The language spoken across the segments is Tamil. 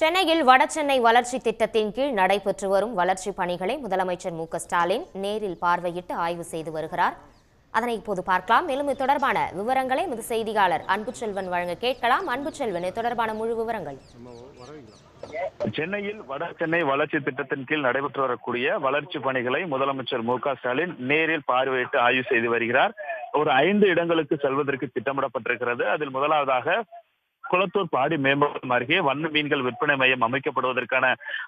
சென்னையில் வடசென்னை வளர்ச்சி திட்டத்தின் கீழ் நடைபெற்று வரும் வளர்ச்சிப் பணிகளை முதலமைச்சர் மு.க.ஸ்டாலின் நேரில் பார்வையிட்டு ஆய்வு செய்து வருகிறார். அதனை இப்போது பார்க்கலாம். மேலும் இது தொடர்பான விவரங்களை எமது செய்தியாளர் அன்புச்செல்வன் வழங்க கேட்கலாம். அன்புச்செல்வன், இது தொடர்பான முழு விவரங்கள். சென்னையில் வடசென்னை வளர்ச்சி திட்டத்தின் கீழ் நடைபெற்று வரக்கூடிய வளர்ச்சி பணிகளை முதலமைச்சர் மு.க.ஸ்டாலின் நேரில் பார்வையிட்டு ஆய்வு செய்து வருகிறார். ஒரு 5 இடங்களுக்கு செல்வதற்கு திட்டமிடப்பட்டிருக்கிறது. அதில் முதலாவதாக குளத்தூர் பாடி மேம்பாலம் அருகே வண்ண மீன்கள் விற்பனை மையம் அமைக்கப்படுவதற்கான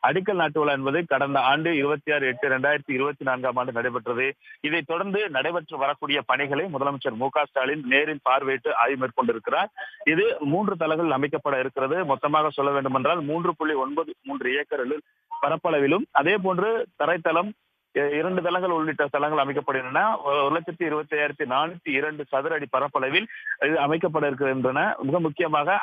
அடிக்கல் நாட்டு விழா என்பது கடந்த ஆண்டு 26/8/2024 நடைபெற்றது. இதைத் தொடர்ந்து நடைபெற்று வரக்கூடிய பணிகளை முதலமைச்சர் மு.க.ஸ்டாலின் நேரில் பார்வையிட்டு ஆய்வு மேற்கொண்டிருக்கிறார். இது 3 தளங்கள் அமைக்கப்பட இருக்கிறது. மொத்தமாக சொல்ல வேண்டுமென்றால் 3.93 ஏக்கரில் பரப்பளவிலும், அதே போன்று தரைத்தளம் 2 தளங்கள் உள்ளிட்ட தளங்கள் அமைக்கப்படுகின்றன. 1,25,402 சதுர அடி பரப்பளவில் இது அமைக்கப்பட இருக்கின்றன. மிக முக்கியமாக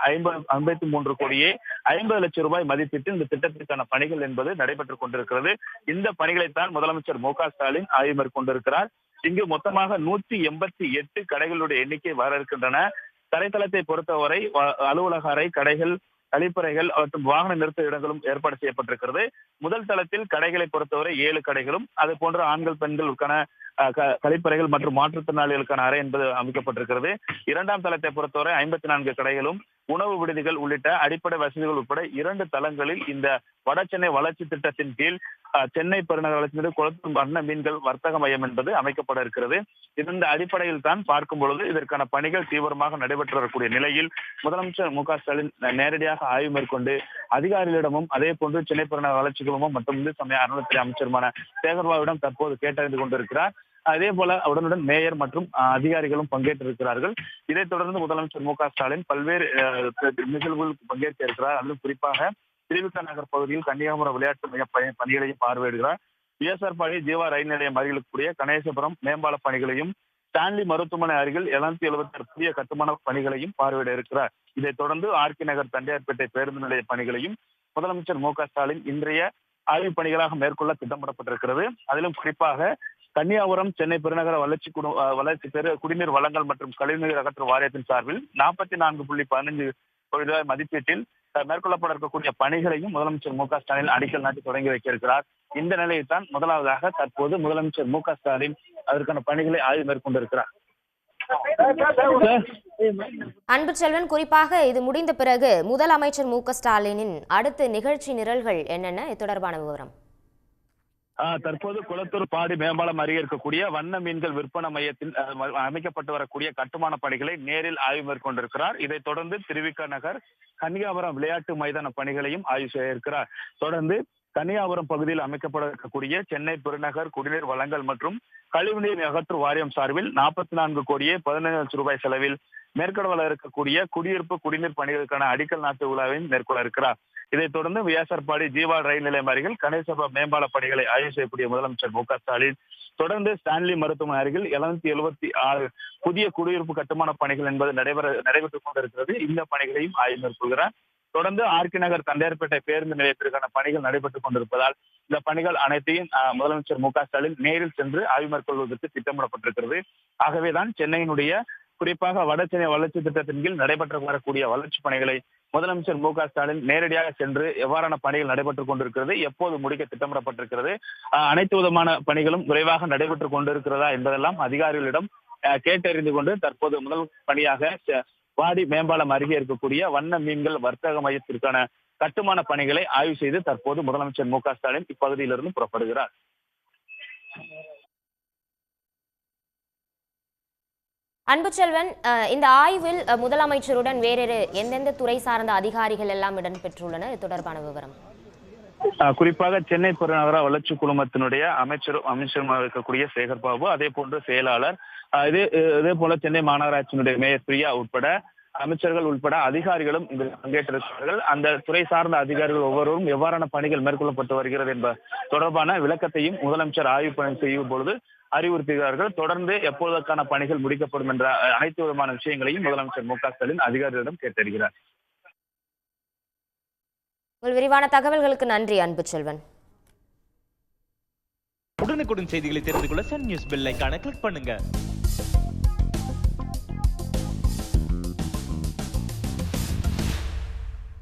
53 கோடியே 50 லட்சம் ரூபாய் மதிப்பீட்டில் இந்த திட்டத்திற்கான பணிகள் என்பது நடைபெற்றுக் கொண்டிருக்கிறது. இந்த பணிகளைத்தான் முதலமைச்சர் மு.க.ஸ்டாலின் ஆய்வு மேற்கொண்டிருக்கிறார். இங்கு மொத்தமாக 188 கடைகளுடைய எண்ணிக்கை வர இருக்கின்றன. தரைத்தளத்தை பொறுத்தவரை அலுவலக அறை, கடைகள், கழிப்பறைகள் மற்றும் வாகன நிறுத்த இடங்களும் ஏற்பாடு செய்யப்பட்டிருக்கிறது. முதல் தளத்தில் கடைகளை பொறுத்தவரை 7 கடைகளும், அது போன்ற ஆண்கள் பெண்களுக்கான கழிப்பறைகள் மற்றும் மாற்றுத்திறனாளிகளுக்கான அறை என்பது அமைக்கப்பட்டிருக்கிறது. 2ஆம் தளத்தை பொறுத்தவரை 54 கடைகளும், உணவு விடுதிகள் உள்ளிட்ட அடிப்படை வசதிகள் உட்பட 2 தளங்களில் இந்த வடசென்னை வளர்ச்சி திட்டத்தின் கீழ் சென்னை பெருநகர வளர்ச்சி குளத்தூர் வண்ண மீன்கள் வர்த்தக மையம் என்பது அமைக்கப்பட இருக்கிறது. இந்த அடிப்படையில் தான் பார்க்கும் பொழுது இதற்கான பணிகள் தீவிரமாக நடைபெற்று வரக்கூடிய நிலையில் முதலமைச்சர் மு.க.ஸ்டாலின் நேரடியாக ஆய்வு மேற்கொண்டு அதிகாரிகளிடமும், அதே போன்று சென்னை பெருநகர வளர்ச்சி குழுமம் மற்றும் இந்து சமய அறநிலையத்துறை அமைச்சருமான சேகர்பாபுவிடம் தற்போது கேட்டறிந்து கொண்டிருக்கிறார். அதே போல உடனுடன் மேயர் மற்றும் அதிகாரிகளும் பங்கேற்றிருக்கிறார்கள். இதைத் தொடர்ந்து முதலமைச்சர் மு.க.ஸ்டாலின் பல்வேறு நிகழ்வுகளுக்கு பங்கேற்க இருக்கிறார். அதிலும் குறிப்பாக திருவிக நகர் பகுதியில் கன்னியாகுமரி விளையாட்டு மைய பணிகளையும் பார்வையிடுகிறார். விஎஸ்ஆர் ஜீவா ரயில் நிலையம் அருகிலுக்குரிய கணேசபுரம் மேம்பால பணிகளையும், ஸ்டான்லி மருத்துவமனை அருகில் 776 புதிய கட்டுமான பணிகளையும் பார்வையிட இருக்கிறார். இதைத் தொடர்ந்து ஆர்கே நகர் தண்டையார்பேட்டை பேருந்து நிலைய பணிகளையும் முதலமைச்சர் மு.க.ஸ்டாலின் இன்றைய ஆய்வுப் பணிகளாக மேற்கொள்ள திட்டமிடப்பட்டிருக்கிறது. அதிலும் குறிப்பாக கன்னியாகுமரம் சென்னை பெருநகர வளர்ச்சி குடிநீர் வளங்கள் மற்றும் கழிவுநீர் அகற்று வாரியத்தின் சார்பில் 44.15 கோடி ரூபாய் மதிப்பீட்டில் மேற்கொள்ளப்பட இருக்கக்கூடிய பணிகளையும் முதலமைச்சர் மு.க.ஸ்டாலின் அடிக்கல் நாட்டி தொடங்கி வைக்க இருக்கிறார். இந்த நிலையில் தான் முதலாவதாக தற்போது முதலமைச்சர் மு.க.ஸ்டாலின் அதற்கான பணிகளை ஆய்வு மேற்கொண்டிருக்கிறார். அன்புச்செல்வன், குறிப்பாக இது முடிந்த பிறகு முதலமைச்சர் மு.க.ஸ்டாலினின் அடுத்த நிகழ்ச்சி நிரல்கள் என்னென்ன, இது தொடர்பான விவரம்? தற்போது குளத்தூர் பாடி மேம்பாலம் அருகே இருக்கக்கூடிய வண்ண மீன்கள் விற்பனை மையத்தில் அமைக்கப்பட்டு வரக்கூடிய கட்டுமான பணிகளை நேரில் ஆய்வு மேற்கொண்டிருக்கிறார். இதைத் தொடர்ந்து திருவிக நகர் கன்னியாகுமரம் விளையாட்டு மைதான பணிகளையும் ஆய்வு செய்ய இருக்கிறார். தொடர்ந்து கன்னியாகுமரம் பகுதியில் அமைக்கப்பட இருக்கக்கூடிய சென்னை பெருநகர் குடிநீர் வளங்கள் மற்றும் கழிவுநீர் அகற்று வாரியம் சார்பில் 44 கோடியே 15 லட்சம் ரூபாய் செலவில் மேற்கொள்ள இருக்கக்கூடிய குடியிருப்பு குடிநீர் பணிகளுக்கான அடிக்கல் நாட்டு விழாவையும் மேற்கொள்ள இருக்கிறார். இதைத் தொடர்ந்து விஎஸ்ஆர் ஜீவா ரயில் நிலையம் அருகில் கணேசபுரம் மேம்பால பணிகளை ஆய்வு செய்யக்கூடிய முதலமைச்சர் மு.க.ஸ்டாலின் தொடர்ந்து ஸ்டான்லி மருத்துவமனை அருகில் 776 புதிய குடியிருப்பு கட்டுமான பணிகள் என்பது நடைபெற்றுக் கொண்டிருக்கிறது. இந்த பணிகளையும் ஆய்வு மேற்கொள்கிறார். தொடர்ந்து ஆர்கே நகர் தண்டையார்பேட்டை பேருந்து நிலையத்திற்கான பணிகள் நடைபெற்றுக் கொண்டிருப்பதால் இந்த பணிகள் அனைத்தையும் முதலமைச்சர் மு.க.ஸ்டாலின் நேரில் சென்று ஆய்வு மேற்கொள்வதற்கு திட்டமிடப்பட்டிருக்கிறது. ஆகவேதான் சென்னையினுடைய குறிப்பாக வடசென்னை வளர்ச்சி திட்டத்தின் கீழ் நடைபெற்று வரக்கூடிய வளர்ச்சி பணிகளை முதலமைச்சர் மு.க.ஸ்டாலின் நேரடியாக சென்று எவ்வாறான பணிகள் நடைபெற்றுக் கொண்டிருக்கிறது, எப்போது முடிக்க திட்டமிடப்பட்டிருக்கிறது, அனைத்து விதமான பணிகளும் விரைவாக நடைபெற்றுக் கொண்டிருக்கிறதா என்பதெல்லாம் அதிகாரிகளிடம் கேட்டறிந்து கொண்டு தற்போது முதல் பணியாக வாடி மேம்பாலம் அருகே இருக்கக்கூடிய வண்ண மீன்கள் வர்த்தக மையத்திற்கான கட்டுமான பணிகளை ஆய்வு செய்து தற்போது முதலமைச்சர் மு.க.ஸ்டாலின் இப்பகுதியிலிருந்து புறப்படுகிறார். அன்புச்செல்வன், இந்த ஆய்வில் முதலமைச்சருடன் வேறு எந்தெந்த துறை சார்ந்த அதிகாரிகள் எல்லாம் இடம்பெற்றுள்ளனர், இது தொடர்பான விவரம்? குறிப்பாக சென்னை பெருநகர வளர்ச்சி குழுமத்தினுடைய அமைச்சருமாக இருக்கக்கூடிய சேகர்பாபு, அதே போன்று செயலாளர், இதே போல சென்னை மாநகராட்சியினுடைய மேயர் பிரியா உட்பட அமைச்சர்கள் உட்பட அதிகாரிகளும் இதில் பங்கேற்றிருக்கிறார்கள். அந்த துறை சார்ந்த அதிகாரிகள் ஒவ்வொருவரும் எவ்வாறான பணிகள் மேற்கொள்ளப்பட்டு வருகிறது என்பது தொடர்பான விளக்கத்தையும் முதலமைச்சர் ஆய்வு பணி செய்யும் பொழுது அறிவுறுத்துகிறார்கள். தொடர்ந்து எப்போதற்கான பணிகள் முடிக்கப்படும் என்ற அனைத்து விதமான விஷயங்களையும் முதலமைச்சர் மு.க.ஸ்டாலின் அதிகாரிகளிடம் கேட்டறிகிறார். உங்கள் விரிவான தகவல்களுக்கு நன்றி அன்புச்செல்வன். உடனுக்குடன் செய்திகளை தெரிந்து கொள்ள சன் நியூஸ் பெல் ஐகானை கிளிக் பண்ணுங்க.